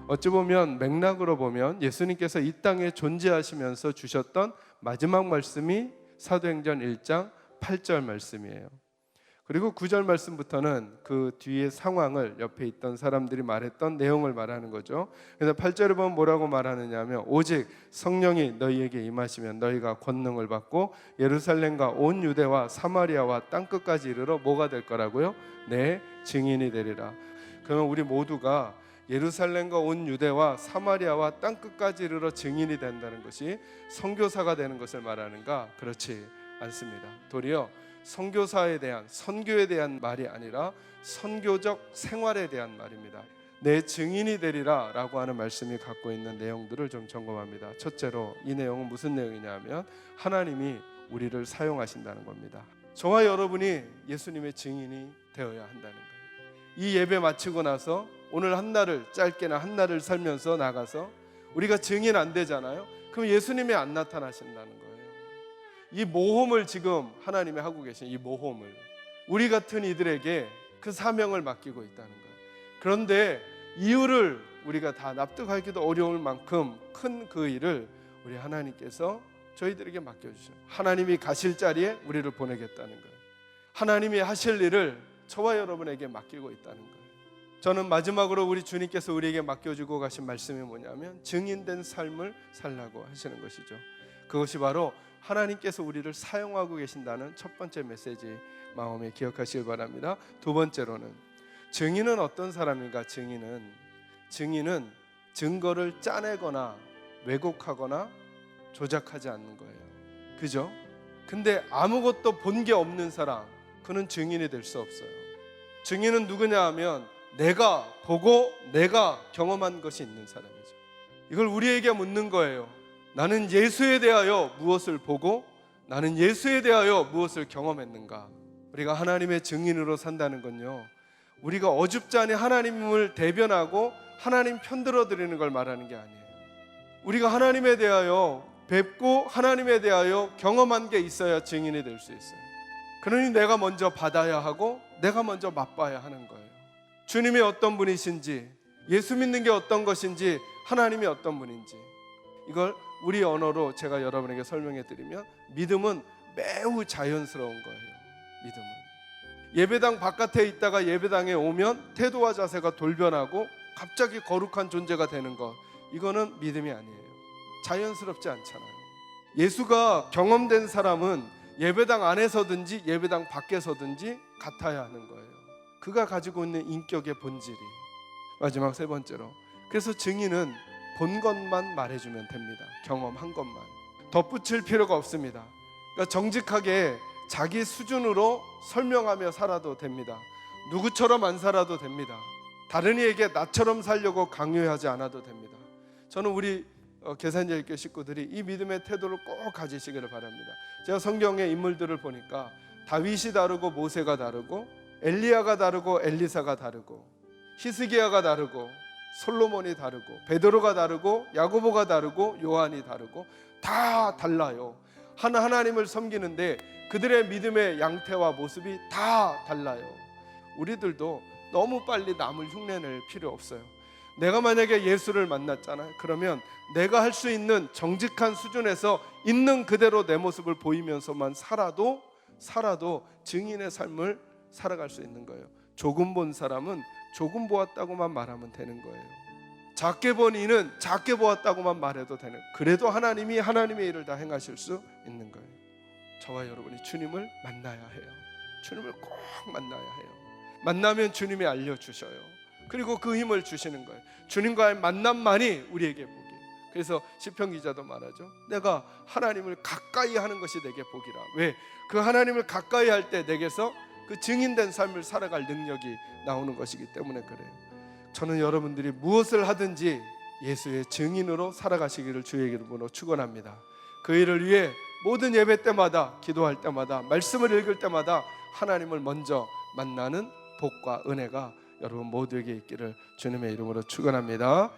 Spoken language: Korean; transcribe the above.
어찌 보면 맥락으로 보면 예수님께서 이 땅에 존재하시면서 주셨던 마지막 말씀이 사도행전 1장 8절 말씀이에요. 그리고 9절 말씀부터는 그 뒤의 상황을 옆에 있던 사람들이 말했던 내용을 말하는 거죠. 그래서 8절에 보면 뭐라고 말하느냐 하면 오직 성령이 너희에게 임하시면 너희가 권능을 받고 예루살렘과 온 유대와 사마리아와 땅끝까지 이르러 뭐가 될 거라고요? 내 증인이 되리라. 그러면 우리 모두가 예루살렘과 온 유대와 사마리아와 땅끝까지 이르러 증인이 된다는 것이 선교사가 되는 것을 말하는가? 그렇지 않습니다. 도리어 선교사에 대한, 선교에 대한 말이 아니라 선교적 생활에 대한 말입니다. 내 증인이 되리라 라고 하는 말씀이 갖고 있는 내용들을 좀 점검합니다. 첫째로 이 내용은 무슨 내용이냐 하면 하나님이 우리를 사용하신다는 겁니다. 저와 여러분이 예수님의 증인이 되어야 한다는 거예요. 이 예배 마치고 나서 오늘 한 날을, 짧게나 한 날을 살면서 나가서 우리가 증인 안 되잖아요. 그럼 예수님이 안 나타나신다는 거예요. 이 모험을 지금 하나님이 하고 계신 이 모험을 우리 같은 이들에게 그 사명을 맡기고 있다는 거예요. 그런데 이유를 우리가 다 납득하기도 어려울 만큼 큰 그 일을 우리 하나님께서 저희들에게 맡겨주셔요. 하나님이 가실 자리에 우리를 보내겠다는 거예요. 하나님이 하실 일을 저와 여러분에게 맡기고 있다는 거예요. 저는 마지막으로 우리 주님께서 우리에게 맡겨주고 가신 말씀이 뭐냐면 증인된 삶을 살라고 하시는 것이죠. 그것이 바로 하나님께서 우리를 사용하고 계신다는 첫 번째 메시지 마음에 기억하시길 바랍니다. 두 번째로는 증인은 어떤 사람인가? 증인은 증거를 짜내거나 왜곡하거나 조작하지 않는 거예요. 그죠? 근데 아무것도 본 게 없는 사람, 그는 증인이 될 수 없어요. 증인은 누구냐 하면 내가 보고 내가 경험한 것이 있는 사람이죠. 이걸 우리에게 묻는 거예요. 나는 예수에 대하여 무엇을 보고 나는 예수에 대하여 무엇을 경험했는가? 우리가 하나님의 증인으로 산다는 건요, 우리가 어줍지 않게 하나님을 대변하고 하나님 편들어 드리는 걸 말하는 게 아니에요. 우리가 하나님에 대하여 뵙고 하나님에 대하여 경험한 게 있어야 증인이 될 수 있어요. 그러니 내가 먼저 받아야 하고 내가 먼저 맛봐야 하는 거예요. 주님이 어떤 분이신지, 예수 믿는 게 어떤 것인지, 하나님이 어떤 분인지, 이걸 우리 언어로 제가 여러분에게 설명해 드리면 믿음은 매우 자연스러운 거예요. 믿음은 예배당 바깥에 있다가 예배당에 오면 태도와 자세가 돌변하고 갑자기 거룩한 존재가 되는 것, 이거는 믿음이 아니에요. 자연스럽지 않잖아요. 예수가 경험된 사람은 예배당 안에서든지 예배당 밖에서든지 같아야 하는 거예요. 그가 가지고 있는 인격의 본질이. 마지막 세 번째로, 그래서 증인은 본 것만 말해주면 됩니다. 경험한 것만 덧붙일 필요가 없습니다. 그러니까 정직하게 자기 수준으로 설명하며 살아도 됩니다. 누구처럼 안 살아도 됩니다. 다른 이에게 나처럼 살려고 강요하지 않아도 됩니다. 저는 우리 계산제일교 식구들이 이 믿음의 태도를 꼭 가지시기를 바랍니다. 제가 성경의 인물들을 보니까 다윗이 다르고 모세가 다르고 엘리야가 다르고 엘리사가 다르고 히스기야가 다르고 솔로몬이 다르고 베드로가 다르고 야고보가 다르고 요한이 다르고 다 달라요. 하나님을 섬기는데 그들의 믿음의 양태와 모습이 다 달라요. 우리들도 너무 빨리 남을 흉내낼 필요 없어요. 내가 만약에 예수를 만났잖아요. 그러면 내가 할 수 있는 정직한 수준에서 있는 그대로 내 모습을 보이면서만 살아도 증인의 삶을 살아갈 수 있는 거예요. 조금 본 사람은 조금 보았다고만 말하면 되는 거예요. 작게 본 이는 작게 보았다고만 말해도 되는, 그래도 하나님이 하나님의 일을 다 행하실 수 있는 거예요. 저와 여러분이 주님을 만나야 해요. 주님을 꼭 만나야 해요. 만나면 주님이 알려주셔요. 그리고 그 힘을 주시는 거예요. 주님과의 만남만이 우리에게 복이에요. 그래서 시편 기자도 말하죠. 내가 하나님을 가까이 하는 것이 내게 복이라. 왜? 그 하나님을 가까이 할 때 내게서 그 증인된 삶을 살아갈 능력이 나오는 것이기 때문에 그래요. 저는 여러분들이 무엇을 하든지 예수의 증인으로 살아가시기를 주의 이름으로 축원합니다. 그 일을 위해 모든 예배 때마다, 기도할 때마다, 말씀을 읽을 때마다 하나님을 먼저 만나는 복과 은혜가 여러분 모두에게 있기를 주님의 이름으로 축원합니다.